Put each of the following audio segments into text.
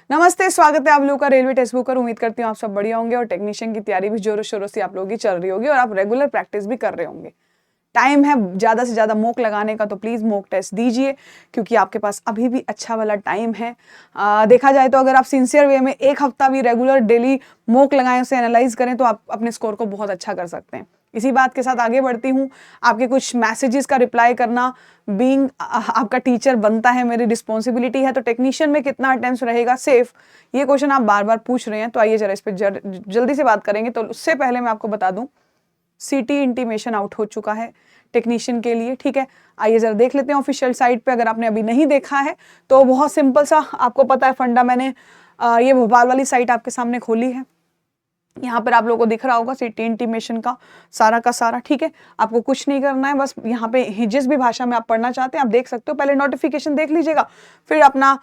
नमस्ते, स्वागत है आप लोगों का रेलवे टेक्स्ट बुक पर। उम्मीद करती हूँ आप सब बढ़िया होंगे और टेक्नीशियन की तैयारी भी जोरों शोरों से आप लोगों की चल रही होगी और आप रेगुलर प्रैक्टिस भी कर रहे होंगे। टाइम है ज़्यादा से ज़्यादा मॉक लगाने का, तो प्लीज़ मॉक टेस्ट दीजिए क्योंकि आपके पास अभी भी अच्छा वाला टाइम है। देखा जाए तो अगर आप सिंसियर वे में एक हफ्ता भी रेगुलर डेली मॉक लगाएं, उसे एनालाइज करें तो आप अपने स्कोर को बहुत अच्छा कर सकते हैं। इसी बात के साथ आगे बढ़ती हूँ। आपके कुछ मैसेजेस का रिप्लाई करना बीइंग आपका टीचर बनता है मेरी रिस्पॉन्सिबिलिटी है। तो टेक्नीशियन में कितना अटेम्प्ट रहेगा सेफ, ये क्वेश्चन आप बार बार पूछ रहे हैं, तो आइए जरा इस पर जल्दी से बात करेंगे। तो उससे पहले मैं आपको बता दूं, सीटी इंटीमेशन आउट हो चुका है टेक्नीशियन के लिए। ठीक है, आइए जरा देख लेते हैं ऑफिशियल साइट पे। अगर आपने अभी नहीं देखा है तो बहुत सिंपल सा आपको पता है फंडा, मैंने ये भोपाल वाली साइट आपके सामने खोली है। यहाँ पर आप लोगों को दिख रहा होगा सीटी इंटीमेशन का सारा। ठीक है, आपको कुछ नहीं करना है, बस यहाँ पे जिस भी भाषा में आप पढ़ना चाहते हैं आप देख सकते हो। पहले नोटिफिकेशन देख लीजिएगा, फिर अपना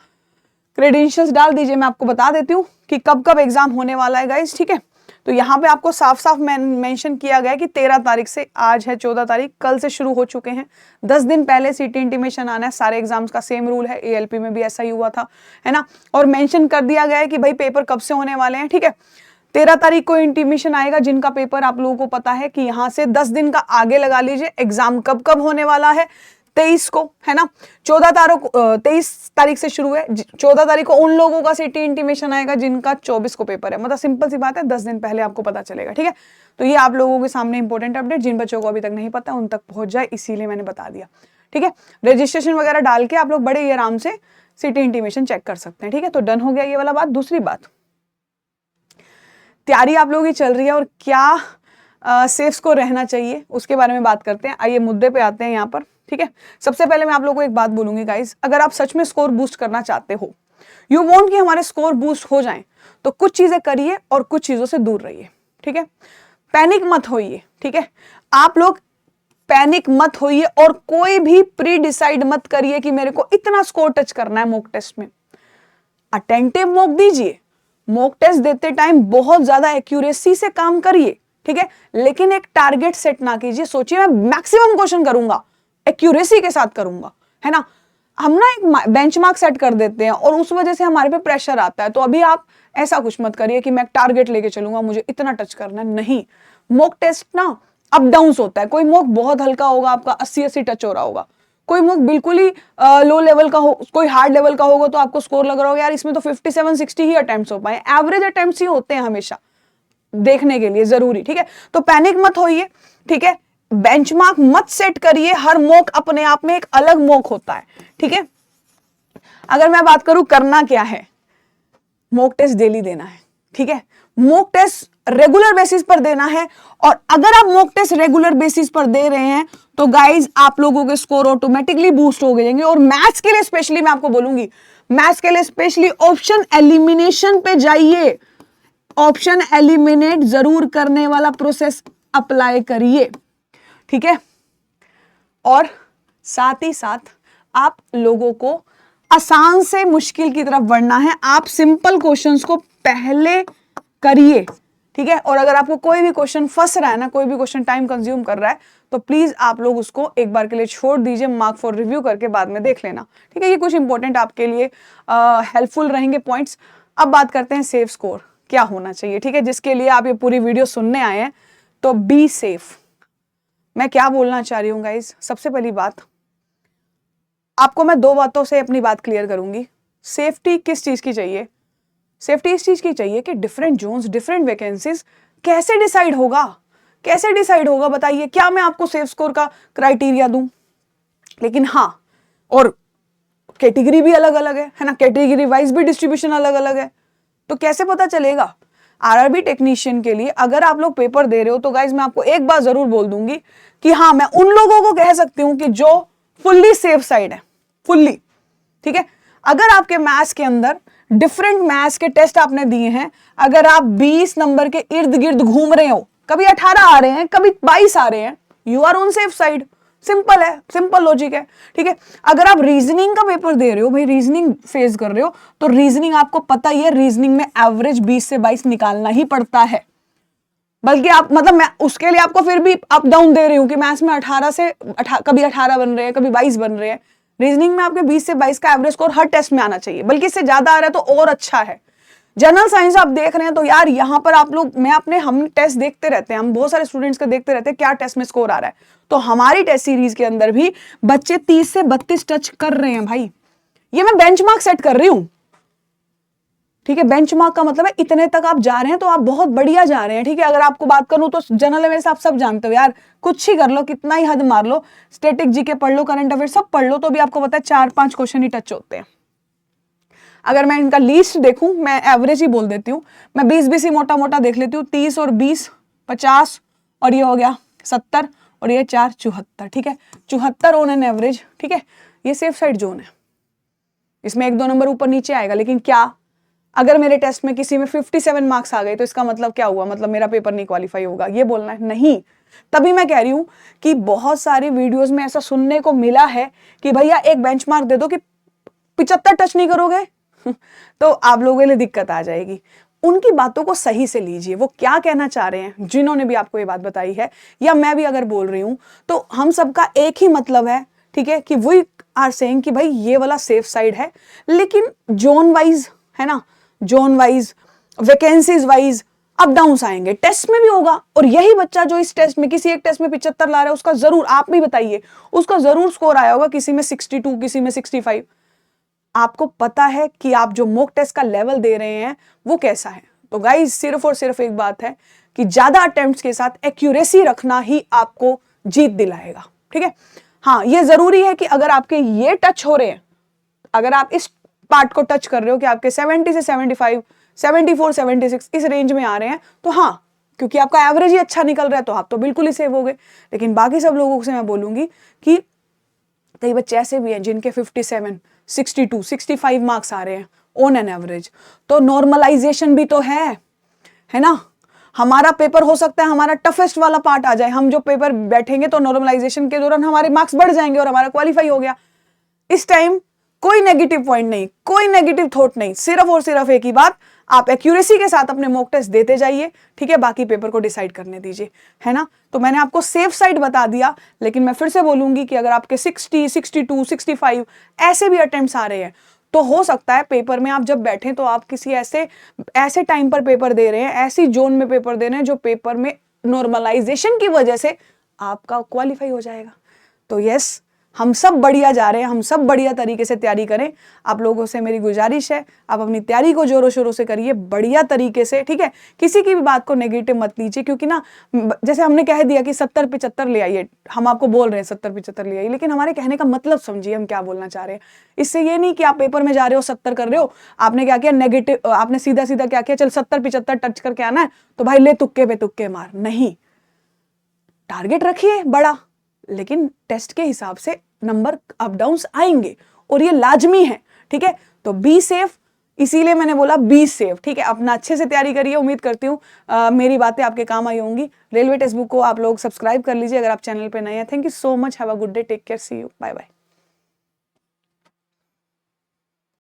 क्रेडेंशियल्स डाल दीजिए। मैं आपको बता देती हूँ कि कब कब एग्जाम होने वाला है गाइज। ठीक है, तो यहाँ पे आपको साफ साफ मेंशन किया गया है कि 13 तारीख से, आज है 14 तारीख, कल से शुरू हो चुके हैं। 10 दिन पहले सीटी इंटीमेशन आना है। सारे एग्जाम्स का सेम रूल है, एएलपी में भी ऐसा ही हुआ था, है ना। और मेंशन कर दिया गया है कि भाई पेपर कब से होने वाले हैं। ठीक है, 13 तारीख को इंटीमेशन आएगा। जिनका पेपर आप लोगों को पता है कि यहाँ से 10 दिन का आगे लगा लीजिए, एग्जाम कब कब होने वाला है, 23 को, है ना। 23 तारीख से शुरू है, 14 तारीख को उन लोगों का सीटी इंटीमेशन आएगा जिनका 24 को पेपर है। मतलब सिंपल सी बात है, 10 दिन पहले आपको पता चलेगा। ठीक है, तो ये आप लोगों के सामने इंपॉर्टेंट अपडेट, जिन बच्चों को अभी तक नहीं पता उन तक पहुंच जाए, इसीलिए मैंने बता दिया। ठीक है, रजिस्ट्रेशन वगैरह डाल के आप लोग बड़े ही आराम से सीटी इंटीमेशन चेक कर सकते हैं। ठीक है, तो डन हो गया ये वाला बात। दूसरी बात, तैयारी आप लोगों की चल रही है और क्या सेफ स्कोर रहना चाहिए उसके बारे में बात करते हैं। आइए मुद्दे पे आते हैं यहाँ पर। ठीक है, सबसे पहले मैं आप लोगों को एक बात बोलूंगी गाइस, अगर आप सच में स्कोर बूस्ट करना चाहते हो, यू वांट कि हमारे स्कोर बूस्ट हो जाएं, तो कुछ चीजें करिए और कुछ चीजों से दूर रहिए। ठीक है, पैनिक मत होइए। ठीक है, आप लोग पैनिक मत होइए और कोई भी प्री डिसाइड मत करिए कि मेरे को इतना स्कोर टच करना है मॉक टेस्ट में। अटेंटिव मॉक दीजिए, मॉक टेस्ट देते टाइम बहुत ज्यादा एक्यूरेसी से काम करिए। ठीक है, लेकिन एक टारगेट सेट ना कीजिए, सोचिए मैं मैक्सिमम क्वेश्चन करूंगा, एक्यूरेसी के साथ करूंगा, है ना। हम ना एक बेंचमार्क सेट कर देते हैं और उस वजह से हमारे पे प्रेशर आता है। तो अभी आप ऐसा कुछ मत करिए कि मैं टारगेट लेके चलूंगा, मुझे इतना टच करना है। नहीं, मॉक टेस्ट ना अप डाउन होता है। कोई मॉक बहुत हल्का होगा, आपका 80-80 टच हो रहा होगा, कोई मॉक बिल्कुल ही लो लेवल का हो, कोई हार्ड लेवल का होगा तो आपको स्कोर लग रहा होगा यार इसमें तो 57-60 ही अटेम्प्ट्स हो पाए। एवरेज अटेम्प्ट्स ही होते हैं हमेशा देखने के लिए जरूरी। ठीक है, तो पैनिक मत होइए। ठीक है, बेंचमार्क मत सेट करिए, हर मॉक अपने आप में एक अलग मॉक होता है। ठीक है, अगर मैं बात करूं करना क्या है, मॉक टेस्ट डेली देना है। ठीक है, मॉक टेस्ट रेगुलर बेसिस पर देना है। और अगर आप मॉक टेस्ट रेगुलर बेसिस पर दे रहे हैं तो गाइज आप लोगों के स्कोर ऑटोमेटिकली बूस्ट हो जाएंगे। और मैथ्स के लिए स्पेशली मैं आपको बोलूंगी, मैथ्स के लिए स्पेशली ऑप्शन एलिमिनेशन पे जाइए, ऑप्शन एलिमिनेट जरूर करने वाला प्रोसेस अप्लाई करिए। ठीक है, और साथ ही साथ आप लोगों को आसान से मुश्किल की तरफ बढ़ना है। आप सिंपल क्वेश्चंस को पहले करिए। ठीक है, और अगर आपको कोई भी क्वेश्चन फंस रहा है ना, कोई भी क्वेश्चन टाइम कंज्यूम कर रहा है, तो प्लीज आप लोग उसको एक बार के लिए छोड़ दीजिए, मार्क फॉर रिव्यू करके बाद में देख लेना। ठीक है, ये कुछ इंपॉर्टेंट आपके लिए हेल्पफुल रहेंगे पॉइंट्स। अब बात करते हैं सेफ स्कोर क्या होना चाहिए। ठीक है, जिसके लिए आप ये पूरी वीडियो सुनने आए हैं, तो बी सेफ। मैं क्या बोलना चाह रही हूँ गाइज, सबसे पहली बात आपको मैं 2 बातों से अपनी बात क्लियर करूंगी। सेफ्टी किस चीज की चाहिए, सेफ्टी इस चीज की चाहिए कि डिफरेंट जोन्स, डिफरेंट वैकेंसीज कैसे डिसाइड होगा, कैसे डिसाइड होगा बताइए। क्या मैं आपको सेफ स्कोर का क्राइटेरिया दूं, लेकिन हाँ, और कैटेगरी भी अलग अलग है ना, कैटेगरी वाइज भी डिस्ट्रीब्यूशन अलग अलग है, तो कैसे पता चलेगा। आरआरबी टेक्नीशियन के लिए अगर आप लोग पेपर दे रहे हो तो गाइज मैं आपको एक बात जरूर बोल दूंगी कि हाँ, मैं उन लोगों को कह सकती हूं कि जो फुल्ली सेफ साइड है, फुल्ली। ठीक है, अगर आपके मैथ्स के अंदर डिफरेंट मैथ्स के टेस्ट आपने दिए हैं, अगर आप 20 नंबर के इर्द गिर्द घूम रहे हो, कभी 18 आ रहे हैं, कभी 22 आ रहे हैं, you are on safe side. Simple है, सिंपल लॉजिक है। ठीक है, अगर आप रीजनिंग का पेपर दे रहे हो, भाई रीजनिंग फेस कर रहे हो, तो रीजनिंग आपको पता ही है, रीजनिंग में एवरेज 20 से 22 निकालना ही पड़ता है। बल्कि आप मतलब मैं उसके लिए आपको फिर भी अप डाउन दे रही हूं कि मैथ्स में 18 से कभी 18 बन रहे हैं, कभी 22 बन रहे हैं, रीजनिंग में आपके 20 से 22 का एवरेज स्कोर हर टेस्ट में आना चाहिए, बल्कि इससे ज्यादा आ रहा है तो और अच्छा है। जनरल साइंस आप देख रहे हैं तो यार यहाँ पर आप लोग, हम टेस्ट देखते रहते हैं, हम बहुत सारे स्टूडेंट्स का देखते रहते हैं क्या टेस्ट में स्कोर आ रहा है। तो हमारी टेस्ट सीरीज के अंदर भी बच्चे 30 से 32 टच कर रहे हैं भाई। ये मैं बेंचमार्क सेट कर रही हूं, ठीक है। बेंचमार्क का मतलब है इतने तक आप जा रहे हैं तो आप बहुत बढ़िया जा रहे हैं, ठीक है। अगर आपको बात करूं तो जनरल अवेयर्स आप सब जानते हो यार, कुछ ही कर लो, कितना ही हद मार लो, स्टैटिक जीके पढ़ लो, करंट अफेयर सब पढ़ लो, तो भी आपको पता है 4-5 क्वेश्चन ही टच होते हैं। अगर मैं इनका लीस्ट देखूं, मैं एवरेज ही बोल देती हूँ, मैं 20-20 ही मोटा मोटा देख लेती हूँ, 30 और 20 50, और ये हो गया 70, और ये 4 74, ठीक है। 74 ऑन एन एवरेज, ठीक है। ये सेफ साइड जोन है, इसमें 1-2 नंबर ऊपर नीचे आएगा, लेकिन क्या अगर मेरे टेस्ट में किसी में 57 मार्क्स आ गए तो इसका मतलब क्या हुआ, मतलब मेरा पेपर नहीं क्वालिफाई होगा, ये बोलना है? नहीं। तभी मैं कह रही हूं कि बहुत सारी वीडियोस में ऐसा सुनने को मिला है कि भैया एक बेंचमार्क दे दो कि 75 टच नहीं करोगे तो आप लोगों के लिए दिक्कत आ जाएगी। उनकी बातों को सही से लीजिए, वो क्या कहना चाह रहे हैं, जिन्होंने भी आपको ये बात बताई है या मैं भी अगर बोल रही हूं, तो हम सबका एक ही मतलब है, ठीक है, कि वी आर सेइंग कि भाई ये वाला सेफ साइड है, लेकिन जोन वाइज है ना, zone wise, vacancies wise up down आएंगे, टेस्ट में भी होगा। और यही बच्चा जो इस टेस्ट में किसी एक टेस्ट में 75 ला रहा है, उसका जरूर, आप भी बताइए, उसका जरूर स्कोर आया होगा, किसी में 62, किसी में 65। आपको पता है कि आप जो मॉक टेस्ट का लेवल दे रहे हैं वो कैसा है। तो गाइस सिर्फ और सिर्फ एक बात है कि ज्यादा अटेम्प्ट्स के साथ एक्यूरेसी रखना ही आपको जीत दिलाएगा, ठीक है। हाँ, ये जरूरी है कि अगर आपके ये टच हो रहे हैं, अगर आप इस पार्ट को टच कर रहे हो कि आपके 70 से 75, 74, 76 इस रेंज में आ रहे हैं, तो हाँ, क्योंकि आपका एवरेज ही अच्छा निकल रहा है तो आप तो बिल्कुल ही सेव हो गए। लेकिन बाकी सब लोगों से मैं बोलूंगी कि कई बच्चे ऐसे भी हैं जिनके 57, 62, 65 मार्क्स आ रहे हैं ऑन एन एवरेज, तो नॉर्मलाइजेशन भी तो है ना। हमारा पेपर हो सकता है हमारा टफेस्ट वाला पार्ट आ जाए, हम जो पेपर बैठेंगे तो नॉर्मलाइजेशन के दौरान हमारे मार्क्स बढ़ जाएंगे और हमारा क्वालिफाई हो गया। इस टाइम कोई नेगेटिव पॉइंट नहीं, कोई नेगेटिव थॉट नहीं, सिर्फ और सिर्फ एक ही बात, आप एक्यूरेसी के साथ अपने मॉक टेस्ट देते जाइए, ठीक है। बाकी पेपर को डिसाइड करने दीजिए, है ना। तो मैंने आपको सेफ साइड बता दिया, लेकिन मैं फिर से बोलूंगी कि अगर आपके 60, 62, 65 ऐसे भी अटेम्प्ट्स आ रहे हैं, तो हो सकता है पेपर में आप जब बैठे तो आप किसी ऐसे टाइम पर पेपर दे रहे हैं, ऐसी जोन में पेपर दे रहे हैं जो पेपर में नॉर्मलाइजेशन की वजह से आपका क्वालिफाई हो जाएगा। तो यस, हम सब बढ़िया जा रहे हैं, हम सब बढ़िया तरीके से तैयारी करें। आप लोगों से मेरी गुजारिश है, आप अपनी तैयारी को जोरों शोरों से करिए बढ़िया तरीके से, ठीक है। किसी की भी बात को नेगेटिव मत लीजिए, क्योंकि ना जैसे हमने कह दिया कि 70-75 ले आइए, हम आपको बोल रहे हैं 70-75 ले आइए, लेकिन हमारे कहने का मतलब समझिए हम क्या बोलना चाह रहे हैं। इससे ये नहीं कि आप पेपर में जा रहे हो 70 कर रहे हो, आपने क्या किया नेगेटिव, आपने सीधा सीधा क्या किया, चल 70-75 टच करके आना है तो भाई ले तुक्के पे तुक्के मार। नहीं, टारगेट रखिए बड़ा, लेकिन टेस्ट के हिसाब से नंबर अप डाउन्स आएंगे और ये लाजमी है, ठीक है। तो बी सेफ, इसीलिए मैंने बोला बी सेफ, ठीक है। अपना अच्छे से तैयारी करिए। उम्मीद करती हूँ मेरी बातें आपके काम आई होंगी। रेलवे टेक्स्ट बुक को आप लोग सब्सक्राइब कर लीजिए अगर आप चैनल पे नए हैं। Thank you so much, have a good day, take care, see you, bye bye.